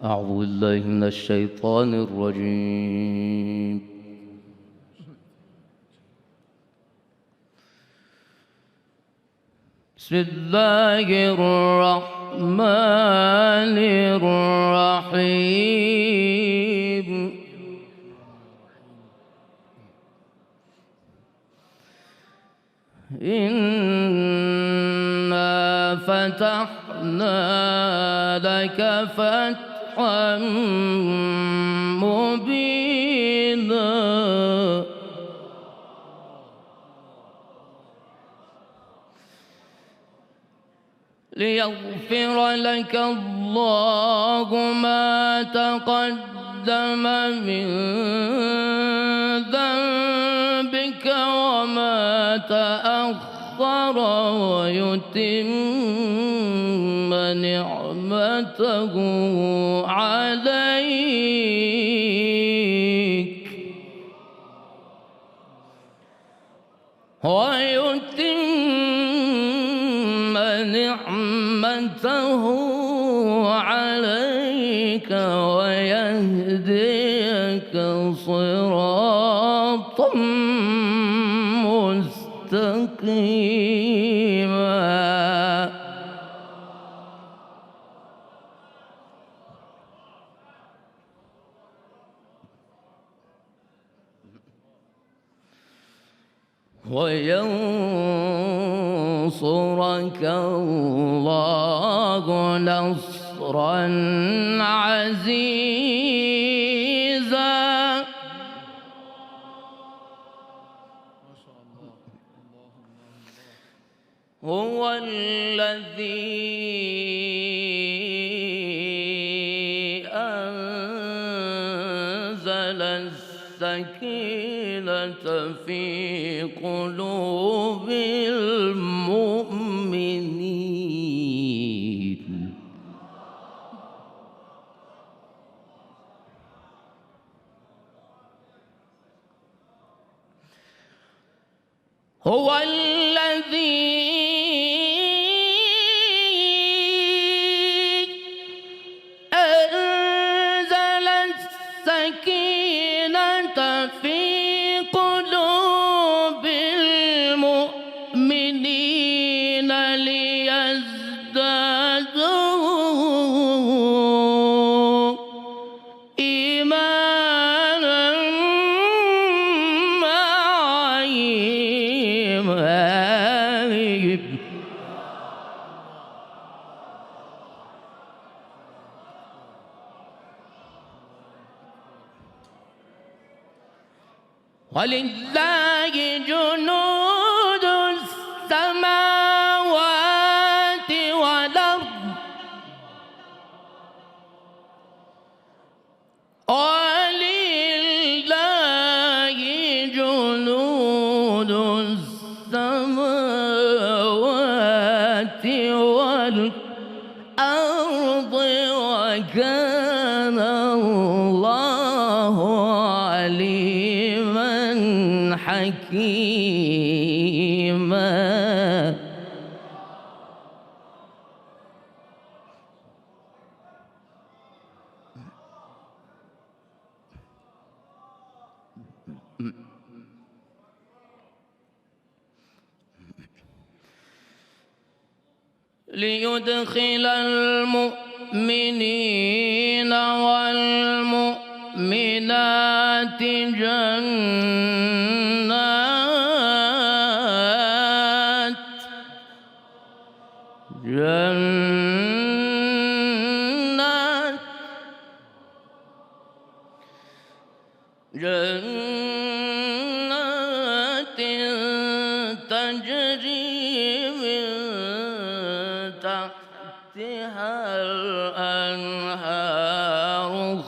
أعوذ بالله من الشيطان الرجيم. بسم الله الرحمن الرحيم. إنا فتحنا لك فتحا مبينا ليغفر لك الله ما تقدم من ذنبك وما تأخر ويتم نعمته عليك ويهديك صراطا مستقيما. وينصرك الله نصرا عزيزا. هو الذي أنزل السكينة في قلوب المؤمنين هو الذي أنزل السكينة في قلوب المؤمنين ليزدادوا إيمانا مع إيمانهم ولله جنود السماوات والأرض ولله جنود السماوات والأرض وكان الله عليما حكيما. ليدخل المؤمنين والمؤمنات جنات تجري من تحتها الأنهار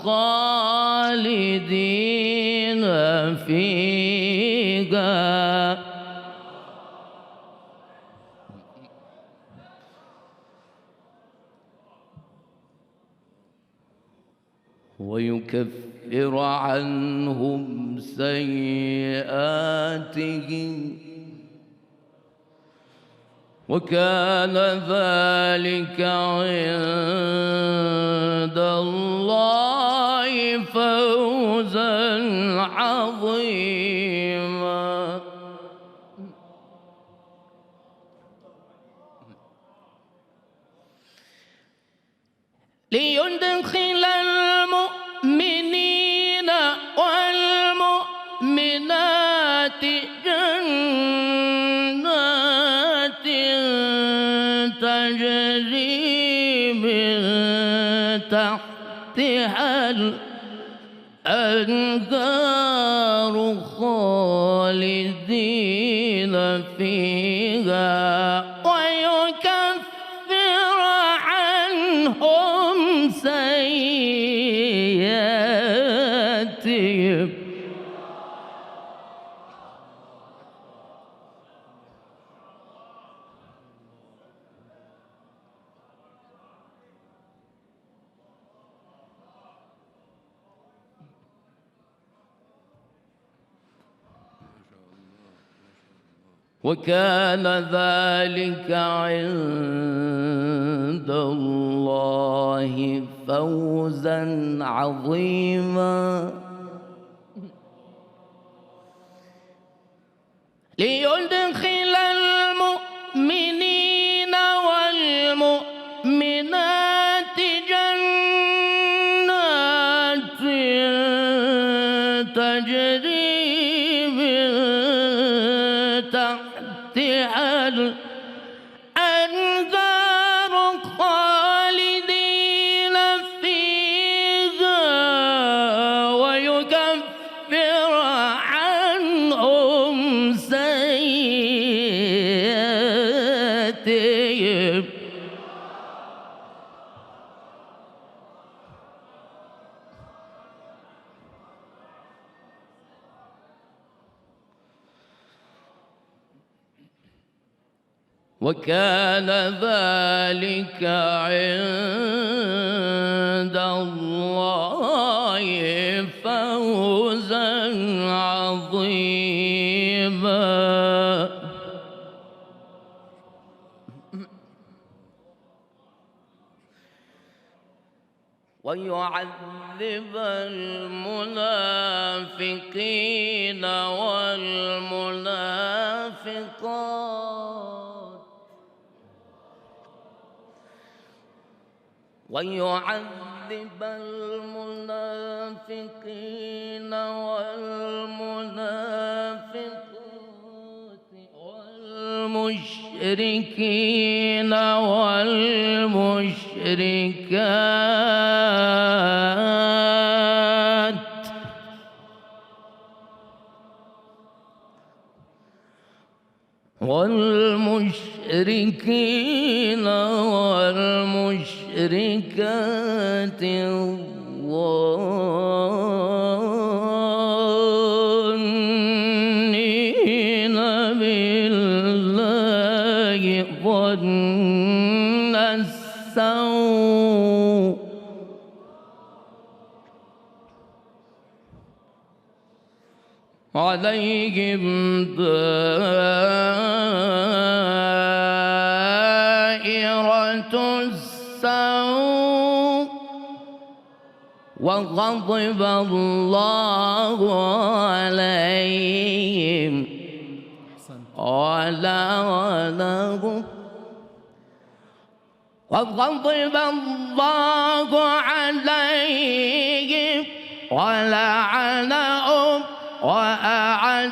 خالدين فيها ويكفر عنهم سيئاتهم وكان ذلك عند الله فوزا عظيما. ليدخل المؤمنين والمؤمنات جنات تجري من تحتها الأنهار خالدين فيها ويكفر عنهم سيئاتهم. وكان ذلك عند الله فوزا عظيما. ليدخل المؤمنين والمؤمنات جنات تجري من تحتها الأنهار خالدين فيها ويكفر عنهم سيئاتهم. وكان ذلك عند الله فوزا عظيما. ويعذب المنافقين والمنافقات ويعذب المنافقين والمنافقات والمشركين والمشركات والمشركين والمشركات الظانين بالله ظن السوء عليهم دائرة السوء وغضب الله عليهم ولعنهم وغضب الله عليهم ولعنهم وأعد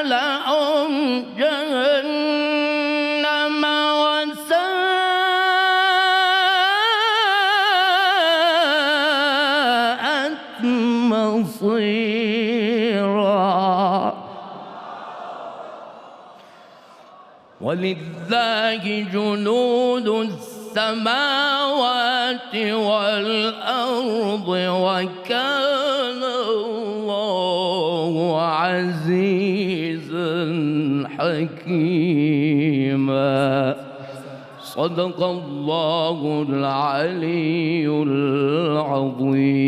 لهم جهنم وساءت مصيرا. ولله جنود السماوات والأرض وكان الله عزيزا حكيما. صدق الله العلي العظيم.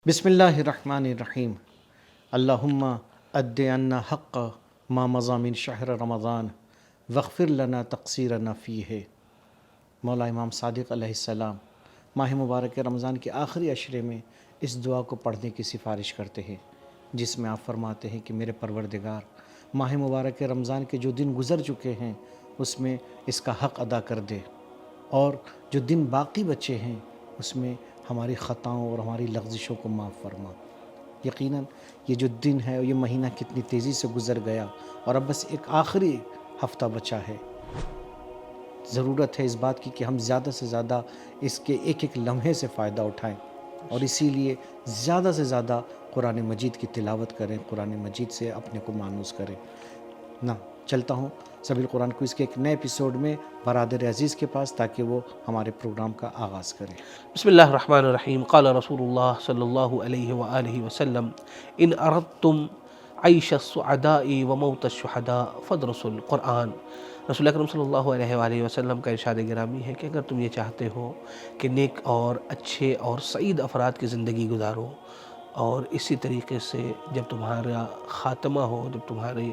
بسم اللہ الرحمن الرحیم. اللہم اد عنا حق ما مضى من شہر رمضان وغفر لنا تقصیرنا فیہ۔ مولا امام صادق علیہ السلام ماہ مبارک رمضان کے آخری عشرے میں اس دعا کو پڑھنے کی سفارش کرتے ہیں، جس میں آپ فرماتے ہیں کہ میرے پروردگار، ماہ مبارک رمضان کے جو دن گزر چکے ہیں اس میں اس کا حق ادا کر دے، اور جو دن باقی بچے ہیں اس میں ہماری خطاؤں اور ہماری لغزشوں کو معاف فرما۔ یقیناً یہ جو دن ہے اور یہ مہینہ کتنی تیزی سے گزر گیا، اور اب بس ایک آخری ہفتہ بچا ہے۔ ضرورت ہے اس بات کی کہ ہم زیادہ سے زیادہ اس کے ایک ایک لمحے سے فائدہ اٹھائیں، اور اسی لیے زیادہ سے زیادہ قرآن مجید کی تلاوت کریں، قرآن مجید سے اپنے کو مانوس کریں۔ نہ چلتا ہوں سبیل قرآن کو اس کے ایک نئے ایپیسوڈ میں برادر عزیز کے پاس، تاکہ وہ ہمارے پروگرام کا آغاز کریں۔ بسم اللہ الرحمن الرحیم۔ قال رسول اللہ صلی اللہ علیہ وآلہ وسلم: ان اردتم عیش السعداء وموت الشہداء فادرسوا القرآن۔ رسول اکرم صلی اللہ علیہ وآلہ وسلم کا ارشاد گرامی ہے کہ اگر تم یہ چاہتے ہو کہ نیک اور اچھے اور سعید افراد کی زندگی گزارو، اور اسی طریقے سے جب تمہارا خاتمہ ہو، جب تمہاری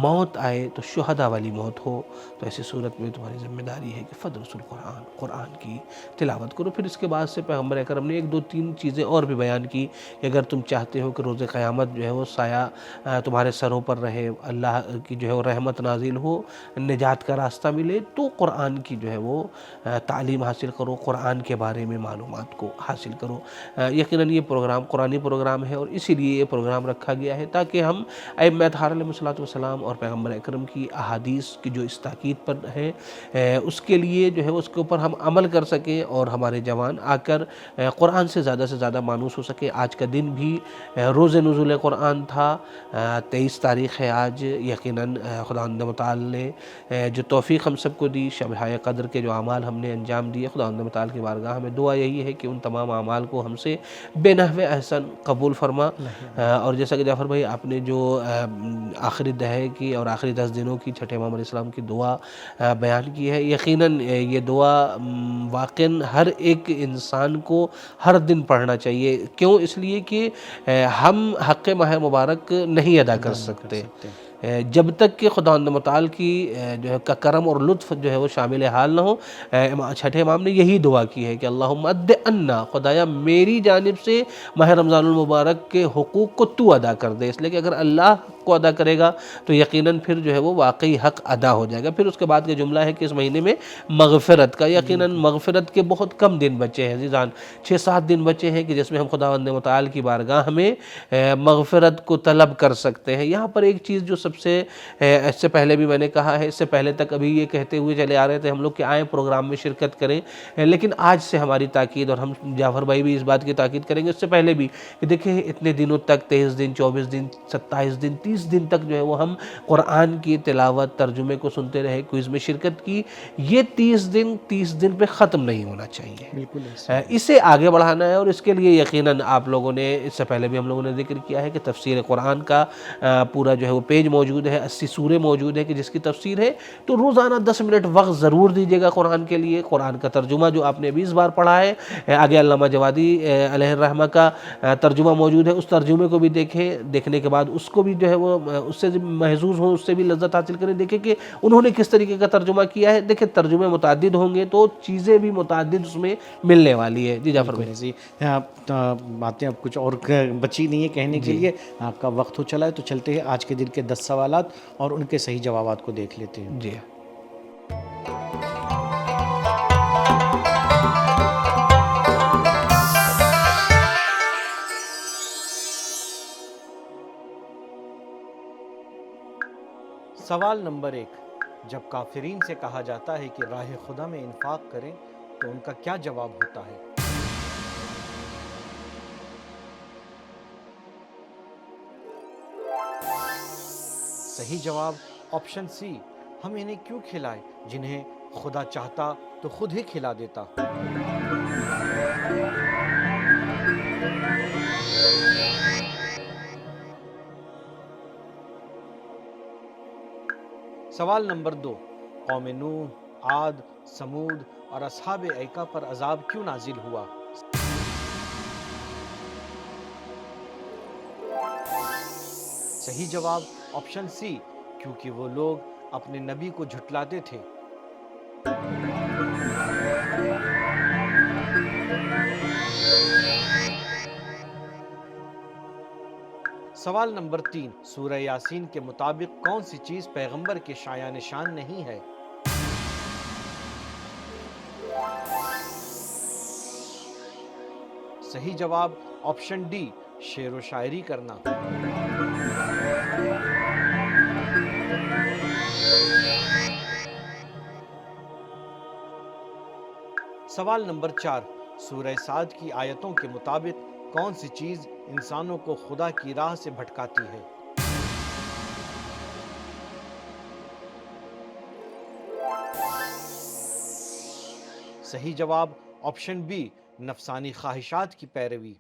موت آئے تو شہداء والی موت ہو، تو ایسی صورت میں تمہاری ذمہ داری ہے کہ فدرسوا القرآن، قرآن کی تلاوت کرو۔ پھر اس کے بعد سے پیغمبر اکرم نے ایک دو تین چیزیں اور بھی بیان کی کہ اگر تم چاہتے ہو کہ روز قیامت جو ہے وہ سایہ تمہارے سروں پر رہے، اللہ کی جو ہے وہ رحمت نازل ہو، نجات کا راستہ ملے، تو قرآن کی جو ہے وہ تعلیم حاصل کرو، قرآن کے بارے میں معلومات کو حاصل کرو۔ یقیناً یہ پروگرام قرآنی پروگرام ہے، اور اسی لیے یہ پروگرام رکھا گیا ہے تاکہ ہم ائمہ اطہار علیہ السلام اور پیغمبر اکرم کی احادیث کی جو اس تاکید پر ہے اس کے لیے جو ہے اس کے اوپر ہم عمل کر سکیں، اور ہمارے جوان آ کر قرآن سے زیادہ مانوس ہو سکے۔ آج کا دن بھی روز نزول قرآن تھا، 23 تاریخ ہے آج۔ یقیناً خداوند متعال نے جو توفیق ہم سب کو دی، شب قدر کے جو اعمال ہم نے انجام دیے، خداوند متعال کی بارگاہ میں دعا یہی ہے کہ ان تمام اعمال کو ہم سے بے نحو احسن قبول فرما۔ اور جیسا کہ جعفر بھائی آپ نے جو آخری دہے کی اور آخری 10 دنوں کی چھٹے امام علیہ السلام کی دعا بیان کی ہے، یقیناً یہ دعا واقعاً ہر ایک انسان کو ہر دن پڑھنا چاہیے۔ کیوں؟ اس لیے کہ ہم حق ماہ مبارک نہیں ادا کر سکتے جب تک کہ خداوند متعال کی جو ہے کا کرم اور لطف جو ہے وہ شامل حال نہ ہو۔ چھٹے امام نے یہی دعا کی ہے کہ اللہم اد عنا، خدایا میری جانب سے ماہ رمضان المبارک کے حقوق کو تو ادا کر دے۔ اس لیے کہ اگر اللہ کو ادا کرے گا تو یقیناً پھر جو ہے وہ واقعی حق ادا ہو جائے گا۔ پھر اس کے بعد کا جملہ ہے کہ اس مہینے میں مغفرت کا، یقیناً مغفرت کے بہت کم دن بچے ہیں عزیزان، 6-7 دن بچے ہیں کہ جس میں ہم خداوند متعال کی بارگاہ میں مغفرت کو طلب کر سکتے ہیں۔ یہاں پر ایک چیز جو سب سے اس سے پہلے بھی میں نے کہا ہے، اس سے پہلے تک ابھی یہ کہتے ہوئے چلے آ رہے تھے ہم لوگ کہ آئیں پروگرام میں شرکت کریں، لیکن آج سے ہماری تاکید، اور ہم جعفر بھائی بھی اس بات کی تاکید کریں گے اس سے پہلے بھی، کہ دیکھیں اتنے دنوں تک 23 دن 24 دن 27 دن 30 دن تک جو ہے وہ ہم قرآن کی تلاوت ترجمے کو سنتے رہے، کوئز میں شرکت کی۔ یہ 30 دن پہ ختم نہیں ہونا چاہیے، بالکل اسے آگے بڑھانا ہے۔ اور اس کے لیے یقیناً آپ لوگوں نے اس سے پہلے بھی ہم لوگوں نے ذکر کیا ہے کہ تفسیر قرآن کا پورا جو ہے وہ پیج موجود ہے، 80 سورے موجود ہے کہ جس کی تفسیر ہے، تو روزانہ 10 منٹ وقت ضرور دیجیے گا قرآن کے لیے۔ قرآن کا ترجمہ جو آپ نے 20 بار پڑھا ہے، آگے علامہ جوادی علیہ الرحمہ کا ترجمہ موجود ہے، اس ترجمے کو بھی دیکھیں، دیکھنے کے بعد اس کو بھی جو ہے وہ اس سے محظوظ ہوں، اس سے بھی لذت حاصل کریں، دیکھیں کہ انہوں نے کس طریقے کا ترجمہ کیا ہے۔ دیکھیں ترجمے متعدد ہوں گے تو چیزیں بھی متعدد اس میں ملنے والی ہے۔ جی جعفر بھائی جی، باتیں اب کچھ اور بچی نہیں ہے کہنے کے لیے، آپ کا وقت ہو چلا ہے، تو چلتے ہیں آج کے دن کے 10 سوالات اور ان کے صحیح جوابات کو دیکھ لیتے ہیں۔ جی سوال نمبر 1، جب کافرین سے کہا جاتا ہے کہ راہ خدا میں انفاق کریں تو ان کا کیا جواب ہوتا ہے؟ صحیح جواب آپشن سی، ہم انہیں کیوں کھلائیں جنہیں خدا چاہتا تو خود ہی کھلا دیتا۔ سوال نمبر 2، قوم نوح، عاد، سمود اور اصحاب ایکا پر عذاب کیوں نازل ہوا؟ صحیح جواب آپشن سی، کیونکہ وہ لوگ اپنے نبی کو جھٹلاتے تھے؟ سوال نمبر 3، سورہ یاسین کے مطابق کون سی چیز پیغمبر کے شایان شان نہیں ہے؟ صحیح جواب آپشن ڈی، شعر و شاعری کرنا۔ سوال نمبر 4، سورہ صاد کی آیتوں کے مطابق کون سی چیز انسانوں کو خدا کی راہ سے بھٹکاتی ہے؟ صحیح جواب آپشن بی، نفسانی خواہشات کی پیروی۔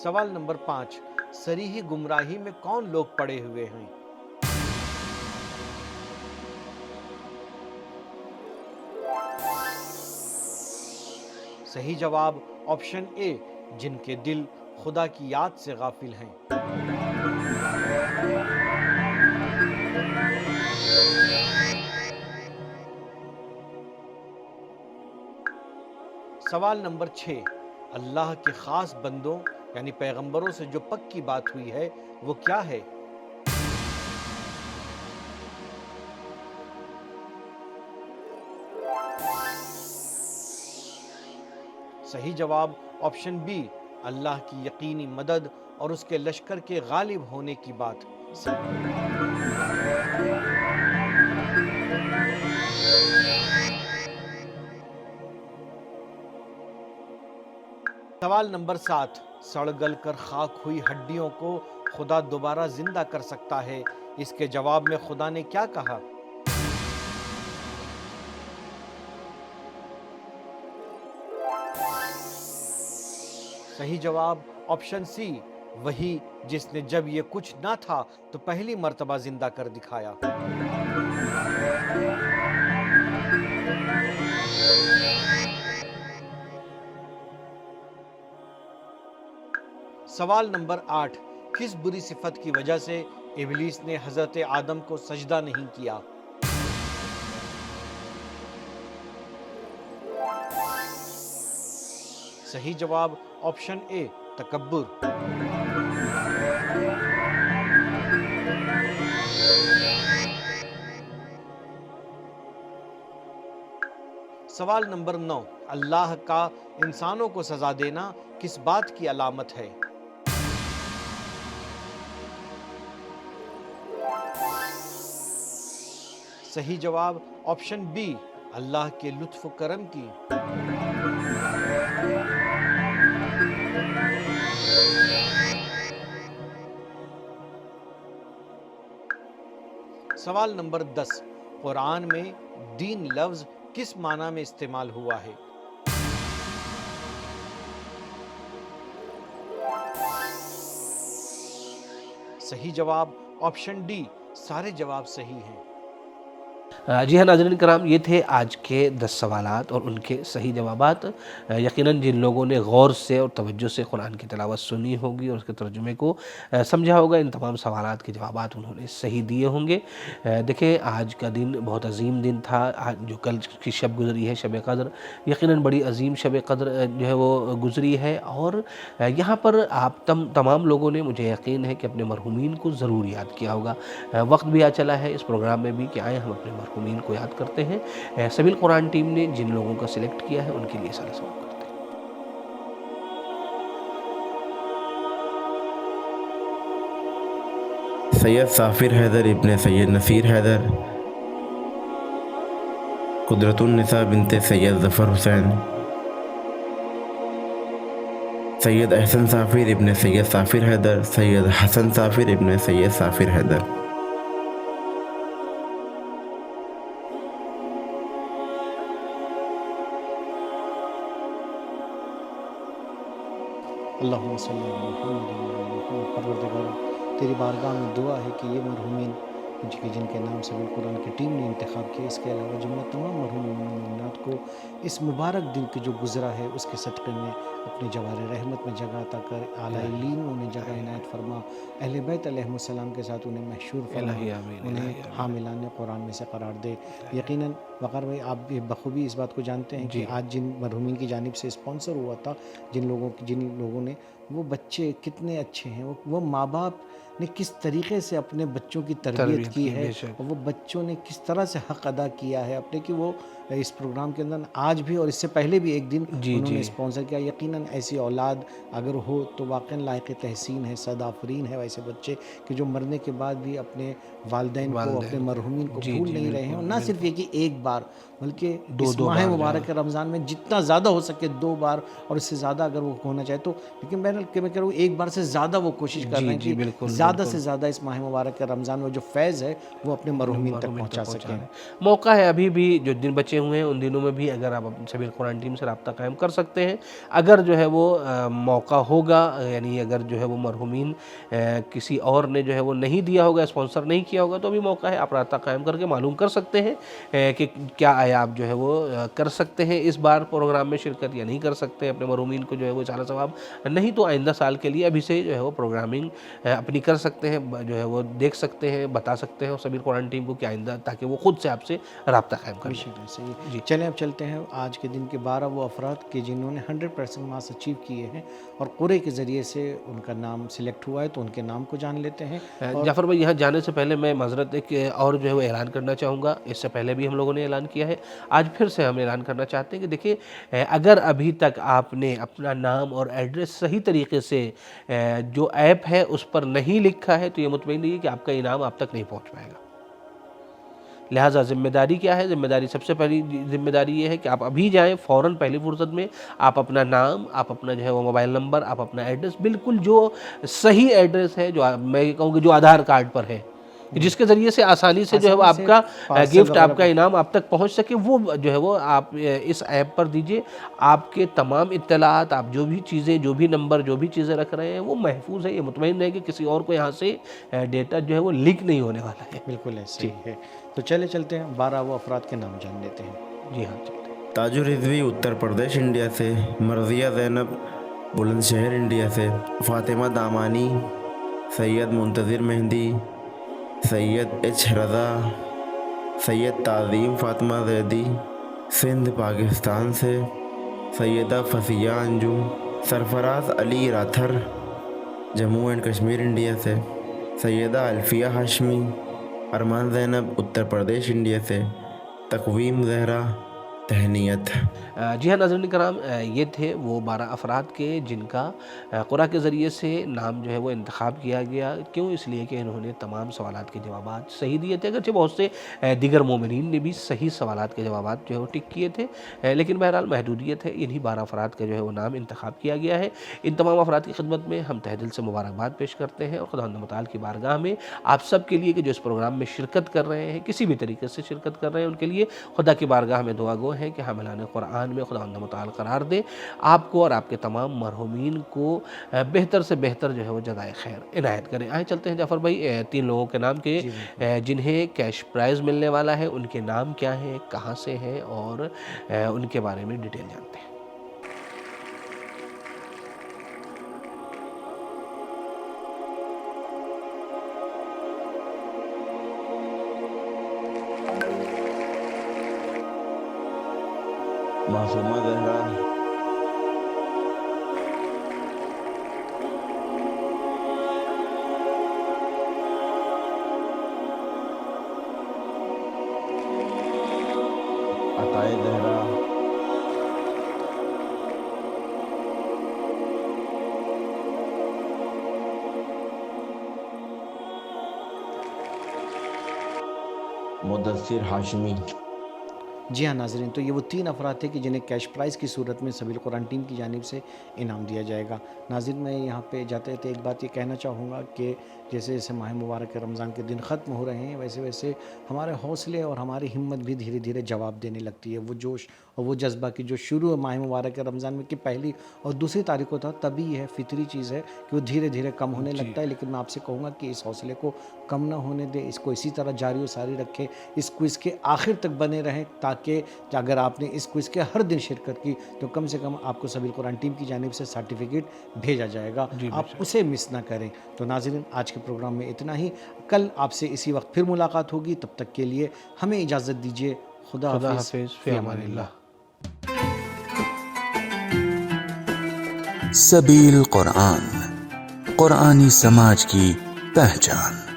سوال نمبر 5، صریح گمراہی میں کون لوگ پڑے ہوئے ہیں؟ صحیح جواب آپشن اے، جن کے دل خدا کی یاد سے غافل ہیں۔ سوال نمبر 6، اللہ کے خاص بندوں یعنی پیغمبروں سے جو پکی بات ہوئی ہے وہ کیا ہے؟ صحیح جواب آپشن بی، اللہ کی یقینی مدد اور اس کے لشکر کے غالب ہونے کی بات۔ سوال نمبر 7، سڑ گل کر خاک ہوئی ہڈیوں کو خدا دوبارہ زندہ کر سکتا ہے، اس کے جواب میں خدا نے کیا کہا؟ صحیح جواب آپشن سی، وہی جس نے جب یہ کچھ نہ تھا تو پہلی مرتبہ زندہ کر دکھایا۔ سوال نمبر 8، کس بری صفت کی وجہ سے ابلیس نے حضرت آدم کو سجدہ نہیں کیا؟ صحیح جواب آپشن اے، تکبر۔ سوال نمبر 9، اللہ کا انسانوں کو سزا دینا کس بات کی علامت ہے؟ صحیح جواب آپشن بی، اللہ کے لطف و کرم کی۔ سوال نمبر 10، قرآن میں دین لفظ کس معنی میں استعمال ہوا ہے؟ صحیح جواب آپشن ڈی، سارے جواب صحیح ہیں۔ جی ہاں ناظرین کرام، یہ تھے آج کے 10 سوالات اور ان کے صحیح جوابات۔ یقیناً جن لوگوں نے غور سے اور توجہ سے قرآن کی تلاوت سنی ہوگی اور اس کے ترجمے کو سمجھا ہوگا، ان تمام سوالات کے جوابات انہوں نے صحیح دیے ہوں گے۔ دیکھیں آج کا دن بہت عظیم دن تھا، جو کل کی شب گزری ہے، شب قدر، یقیناً بڑی عظیم شب قدر جو ہے وہ گزری ہے، اور یہاں پر آپ تمام لوگوں نے، مجھے یقین ہے کہ اپنے مرحومین کو ضرور یاد کیا ہوگا۔ وقت بھی آ چلا ہے اس پروگرام میں بھی کہ آئیں ہم اپنے مرحومین کو یاد کرتے ہیں۔ سبیل قرآن ٹیم نے جن لوگوں کا سلیکٹ کیا ہے ان کے لیے سارا سوال کرتے ہیں۔ سید سافر حیدر ابن سید نصیر حیدر، قدرت النساء بنت سید ظفر حسین، سید احسن سافر ابن سید سافر حیدر، سید حسن سافر ابن سید سافر حیدر۔ اللہم صلی اللہ علیہ وسلم۔ پروردگار تیری بارگاہ میں دعا ہے کہ یہ مرحومین جن کے نام سبیل قرآن کی ٹیم نے انتخاب کیا، اس کے علاوہ جملہ تمام مرحوم مومنات کو اس مبارک دن کے جو گزرا ہے اس کے صدقے میں اپنے جوار رحمت میں جگہ عطا کر، اعلیٰ علین انہیں جگہ عنایت فرما، اہل بیت علیہ السلام کے ساتھ انہیں محشور فرما، انہیں حاملان قرآن میں سے قرار دے۔ یقیناً وقار بھائی آپ بھی بخوبی اس بات کو جانتے ہیں کہ آج جن مرحومین کی جانب سے اسپانسر ہوا تھا، جن لوگوں نے، وہ بچے کتنے اچھے ہیں، وہ ماں باپ نے کس طریقے سے اپنے بچوں کی تربیت کی ہے، اور وہ بچوں نے کس طرح سے حق ادا کیا ہے اپنے، کہ وہ اس پروگرام کے اندر آج بھی اور اس سے پہلے بھی ایک دن انہوں نے اسپانسر کیا۔ یقیناً ایسی اولاد اگر ہو تو واقعاً لائق تحسین ہے، صد آفرین ہے ویسے بچے کہ جو مرنے کے بعد بھی اپنے والدین کو، اپنے مرحومین کو بھول نہیں رہے ہیں، اور نہ صرف یہ کہ ایک بار بلکہ اس ماہ مبارک رمضان میں جتنا زیادہ ہو سکے 2 بار اور اس سے زیادہ اگر وہ ہونا چاہے تو، لیکن میں کہہ رہا ہوں ایک بار سے زیادہ وہ کوشش کر رہے ہیں کہ زیادہ سے زیادہ اس ماہ مبارک رمضان میں جو فیض ہے وہ اپنے مرحومین تک پہنچا سکیں۔ موقع ہے ابھی بھی، جو دن بچے ہوئے ہیں ان دنوں میں بھی اگر آپ سبیل قرآن ٹیم سے رابطہ قائم کر سکتے ہیں، اگر جو ہے وہ موقع ہوگا، یعنی اگر جو ہے وہ مرحومین کسی اور نے جو ہے وہ نہیں دیا ہوگا، اسپانسر نہیں کیا ہوگا، تو بھی موقع ہے، آپ رابطہ قائم کر کے معلوم کر سکتے ہیں کہ کیا آیا آپ جو ہے وہ کر سکتے ہیں اس بار پروگرام میں شرکت یا نہیں کر سکتے، اپنے مرحومین کو جو ہے وہ اصالہ ثواب، نہیں تو آئندہ سال کے لیے ابھی سے جو ہے وہ پروگرامنگ اپنی کر سکتے ہیں، جو ہے وہ دیکھ سکتے ہیں، بتا سکتے ہیں سبیل قرآن ٹیم کو کہ آئندہ، تاکہ وہ خود سے آپ سے رابطہ قائم کریں۔ جی چلیں اب چلتے ہیں آج کے دن کے 12 وہ افراد کے جنہوں نے 100% مارکس اچیو کیے ہیں اور قرعے کے ذریعے سے ان کا نام سلیکٹ ہوا ہے، تو ان کے نام کو جان لیتے ہیں۔ جعفر بھائی یہاں جانے سے پہلے میں معذرت ایک اور جو ہے وہ اعلان کرنا چاہوں گا، اس سے پہلے بھی ہم لوگوں نے اعلان کیا ہے، آج پھر سے ہم اعلان کرنا چاہتے ہیں کہ دیکھیں اگر ابھی تک آپ نے اپنا نام اور ایڈریس صحیح طریقے سے جو ایپ ہے اس پر نہیں لکھا ہے تو یہ مطمئن رہیے کہ آپ کا انعام آپ تک نہیں پہنچ پائے گا۔ لہٰذا ذمہ داری کیا ہے؟ ذمہ داری سب سے پہلی ذمہ داری یہ ہے کہ آپ ابھی جائیں، فوراً پہلی فرصت میں آپ اپنا نام، آپ اپنا جو ہے وہ موبائل نمبر، آپ اپنا ایڈریس، بالکل جو صحیح ایڈریس ہے، جو میں کہوں گا جو آدھار کارڈ پر ہے، جس کے ذریعے سے آسانی سے جو ہے وہ آپ کا گفٹ، آپ کا انعام آپ تک پہنچ سکے، وہ جو ہے وہ آپ اس ایپ پر دیجئے۔ آپ کے تمام اطلاعات، آپ جو بھی چیزیں، جو بھی نمبر، جو بھی چیزیں رکھ رہے ہیں وہ محفوظ ہے، یہ مطمئن ہے کہ کسی اور کو یہاں سے ڈیٹا جو ہے وہ لیک نہیں ہونے والا ہے۔ بالکل ایسے ہی ہے۔ تو چلتے ہیں 12 وہ افراد کے نام جان لیتے ہیں۔ جی ہاں چلتے ہیں۔ تاج رضوی اتر پردیش انڈیا سے، مرضیہ زینب بلند شہر انڈیا سے، فاطمہ دامانی، سید منتظر مہندی، سید ایچ رضا، سید تعظیم فاطمہ زیدی، سندھ پاکستان سے، سیدہ فصیہ انجم، سرفراز علی راتھر، جموں اینڈ کشمیر انڈیا سے، سیدہ الفیہ ہاشمی، ارمان زینب اتر پردیش انڈیا سے، تقویم زہرا، تہنیت۔ جی ہاں ناظرین کرام، یہ تھے وہ 12 افراد کے جن کا قرعہ کے ذریعے سے نام جو ہے وہ انتخاب کیا گیا۔ کیوں؟ اس لیے کہ انہوں نے تمام سوالات کے جوابات صحیح دیے تھے، اگرچہ بہت سے دیگر مومنین نے بھی صحیح سوالات کے جوابات جو ہے وہ ٹک کیے تھے، لیکن بہرحال محدودیت ہے، انہی 12 افراد کا جو ہے وہ نام انتخاب کیا گیا ہے۔ ان تمام افراد کی خدمت میں ہم تہ دل سے مبارکباد پیش کرتے ہیں، اور خداوند متعال کی بارگاہ میں آپ سب کے لیے کہ جو اس پروگرام میں شرکت کر رہے ہیں، کسی بھی طریقے سے شرکت کر رہے ہیں، ان کے لیے خدا کی بارگاہ میں دعا گو ہیں کہ حاملان قرآن میں خداوند متعال قرار دے، آپ کو اور آپ کے تمام مرحومین کو بہتر سے بہتر جو ہے وہ جزائے خیر عنایت کریں۔ آئیں چلتے ہیں جعفر بھائی 3 لوگوں کے نام کے جنہیں کیش پرائز ملنے والا ہے، ان کے نام کیا ہیں، کہاں سے ہیں، اور ان کے بارے میں ڈیٹیل جانتے ہیں۔ معصومہ زہرا، عطائے زہرا، مدثر ہاشمی۔ جی ہاں ناظرین، تو یہ وہ 3 افراد تھے کہ جنہیں کیش پرائز کی صورت میں سبیل قرآن ٹیم کی جانب سے انعام دیا جائے گا۔ ناظرین، میں یہاں پہ جاتے تھے ایک بات یہ کہنا چاہوں گا کہ جیسے جیسے ماہ مبارک رمضان کے دن ختم ہو رہے ہیں، ویسے ویسے ہمارے حوصلے اور ہماری ہمت بھی دھیرے دھیرے جواب دینے لگتی ہے، وہ جوش اور وہ جذبہ کہ جو شروع ماہ مبارک رمضان میں کی پہلی اور دوسری تاریخ کو تھا، تبھی یہ ہے فطری چیز ہے کہ وہ دھیرے دھیرے کم ہونے لگتا ہے. لیکن میں آپ سے کہوں گا کہ اس حوصلے کو کم نہ ہونے دیں، اس کو اسی طرح جاری و ساری رکھیں، اس کوئز کے آخر تک بنے رہیں، تاکہ اگر آپ نے اس کوئز کے ہر دن شرکت کی تو کم سے کم آپ کو سبیل قرآن ٹیم کی جانب سے سرٹیفکیٹ بھیجا جائے گا، آپ اسے مس نہ کریں. تو ناظرین، آج کے پروگرام میں اتنا ہی. کل آپ سے اسی وقت پھر ملاقات ہوگی، تب تک کے لیے ہمیں اجازت دیجیے. خدا حافظ، فی امان اللہ. سبیل قرآن، قرآنی سماج کی پہچان.